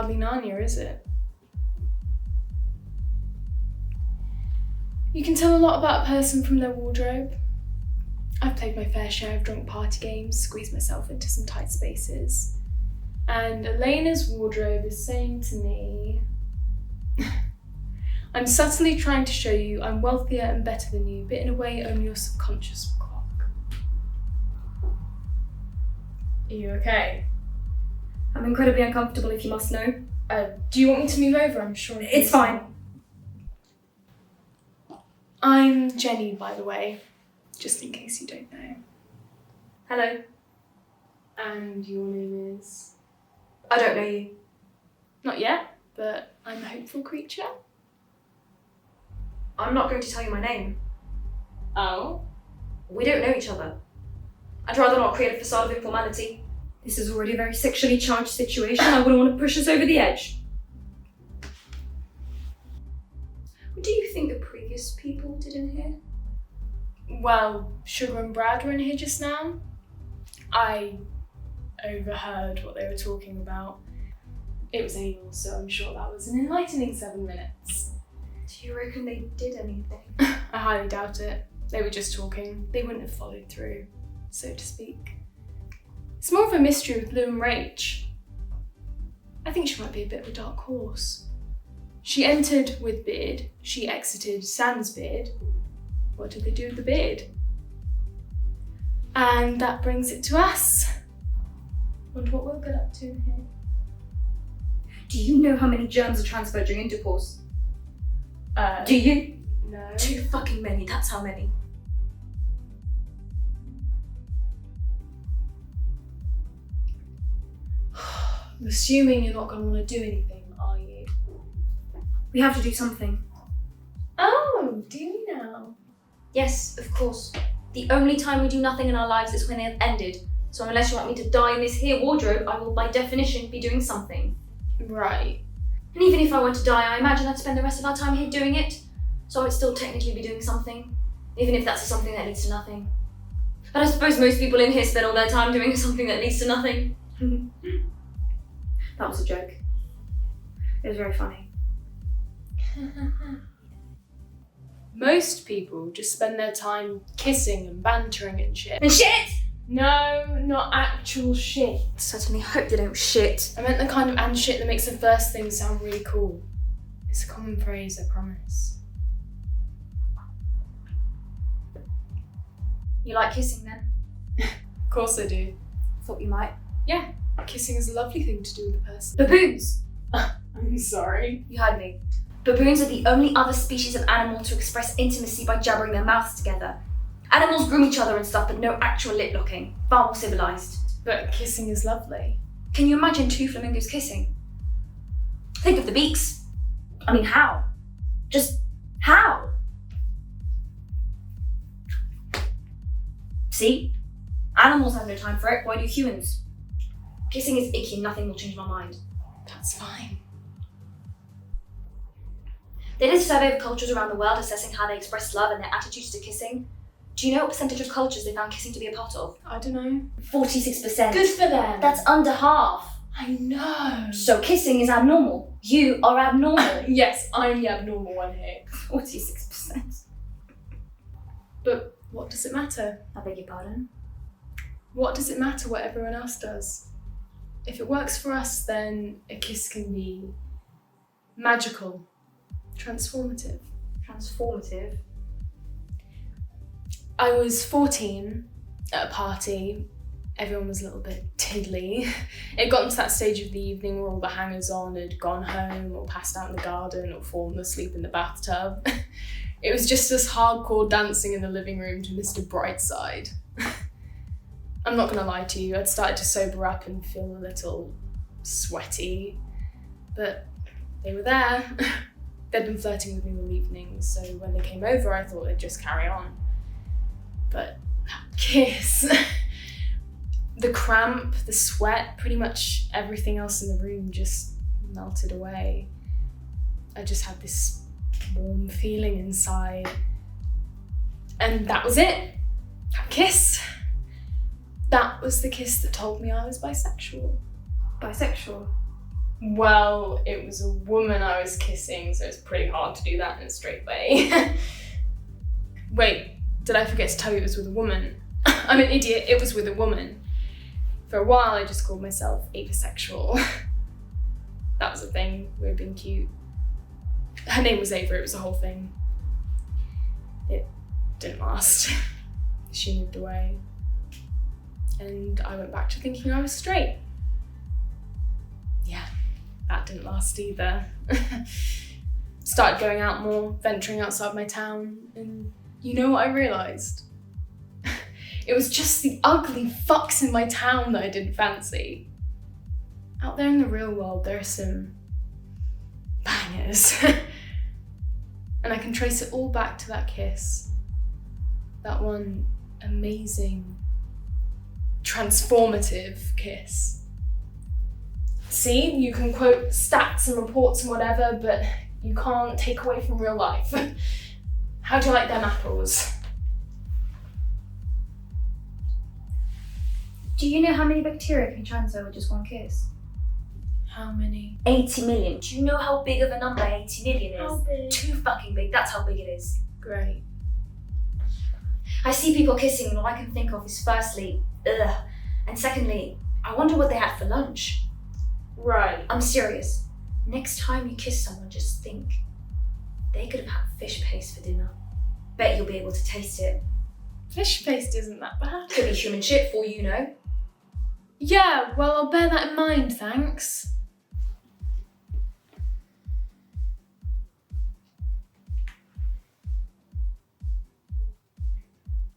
hardly Narnia, is it? You can tell a lot about a person from their wardrobe. I've played my fair share of drunk party games, squeezed myself into some tight spaces. And Elena's wardrobe is saying to me, I'm subtly trying to show you I'm wealthier and better than you, but in a way only your subconscious will clock. Are you okay? I'm incredibly uncomfortable, if you must know. Do you want me to move over? I'm sure It's fine. I'm Jenny, by the way, just in case you don't know. Hello. And your name is? I don't know you. Not yet, but I'm a hopeful creature. I'm not going to tell you my name. Oh? We don't know each other. I'd rather not create a facade of informality. This is already a very sexually charged situation. I wouldn't want to push us over the edge. What do you think the previous people did in here? Well, Sugar and Brad were in here just now. I overheard what they were talking about. It was anal, so I'm sure that was an enlightening 7 minutes. Do you reckon they did anything? I highly doubt it. They were just talking. They wouldn't have followed through, so to speak. It's more of a mystery with Lou and Rach. I think she might be a bit of a dark horse. She entered with beard, she exited sans beard. What did they do with the beard? And that brings it to us. Wonder what we'll get up to in here. Do you know how many germs are transferred during intercourse? Do you? No. Too fucking many, that's how many. I'm assuming you're not going to want to do anything, are you? We have to do something. Oh, do you now? Yes, of course. The only time we do nothing in our lives is when they have ended. So unless you want me to die in this here wardrobe, I will by definition be doing something. Right. And even if I were to die, I imagine I'd spend the rest of our time here doing it. So I'd still technically be doing something. Even if that's something that leads to nothing. But I suppose most people in here spend all their time doing something that leads to nothing. That was a joke. It was very funny. Most people just spend their time kissing and bantering and shit. And shit! No, not actual shit. Certainly hope you don't shit. I meant the kind of and shit that makes the first thing sound really cool. It's a common phrase, I promise. You like kissing then? Of course I do. Thought you might. Yeah, kissing is a lovely thing to do with a person. Baboons! I'm sorry. You heard me. Baboons are the only other species of animal to express intimacy by jabbering their mouths together. Animals groom each other and stuff, but no actual lip locking. Far more civilized. But kissing is lovely. Can you imagine two flamingos kissing? Think of the beaks. I mean, how? Just how? See? Animals have no time for it, why do humans? Kissing is icky and nothing will change my mind. That's fine. They did a survey of cultures around the world assessing how they express love and their attitudes to kissing. Do you know what percentage of cultures they found kissing to be a part of? I don't know. 46%. Good for them. That's under half. I know. So kissing is abnormal. You are abnormal. Yes, I'm the abnormal one here. 46%. But what does it matter? I beg your pardon? What does it matter what everyone else does? If it works for us, then a kiss can be magical, transformative. Transformative? I was 14 at a party. Everyone was a little bit tiddly. It got to that stage of the evening where all the hangers-on had gone home or passed out in the garden or fallen asleep in the bathtub. It was just us hardcore dancing in the living room to Mr. Brightside. I'm not gonna lie to you, I'd started to sober up and feel a little sweaty, but they were there. They'd been flirting with me all evening, so when they came over I thought they'd just carry on. But that kiss, the cramp, the sweat, pretty much everything else in the room just melted away. I just had this warm feeling inside. And that was it. That kiss. That was the kiss that told me I was bisexual. Bisexual? Well, it was a woman I was kissing, so it's pretty hard to do that in a straight way. Wait, did I forget to tell you it was with a woman? I'm an idiot, it was with a woman. For a while I just called myself aposexual. That was a thing, we were being cute. Her name was Ava, it was a whole thing. It didn't last. She moved away. And I went back to thinking I was straight. Yeah, that didn't last either. Started going out more, venturing outside my town, and you know what I realised? It was just the ugly fucks in my town that I didn't fancy. Out there in the real world, there are some bangers. And I can trace it all back to that kiss. That one amazing, transformative kiss. See, you can quote stats and reports and whatever, but you can't take away from real life. How do you like them apples? Do you know how many bacteria can transfer with just one kiss? How many? 80 million. Do you know how big of a number 80 million is? How big? Too fucking big. That's how big it is. Great. I see people kissing and all I can think of is firstly, ugh. And secondly, I wonder what they had for lunch. Right. I'm serious. Next time you kiss someone, just think. They could have had fish paste for dinner. Bet you'll be able to taste it. Fish paste isn't that bad. Could be human shit for all you know. Yeah, well, I'll bear that in mind, thanks.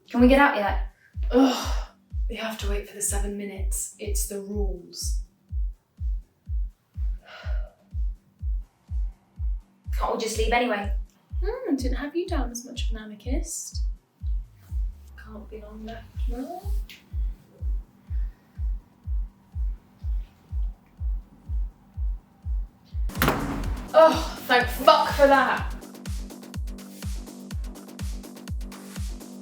Can we get out yet? Ugh, we have to wait for the 7 minutes. It's the rules. Can't we just leave anyway? Didn't have you down as much of an anarchist. Can't be long left now. Oh, thank fuck for that.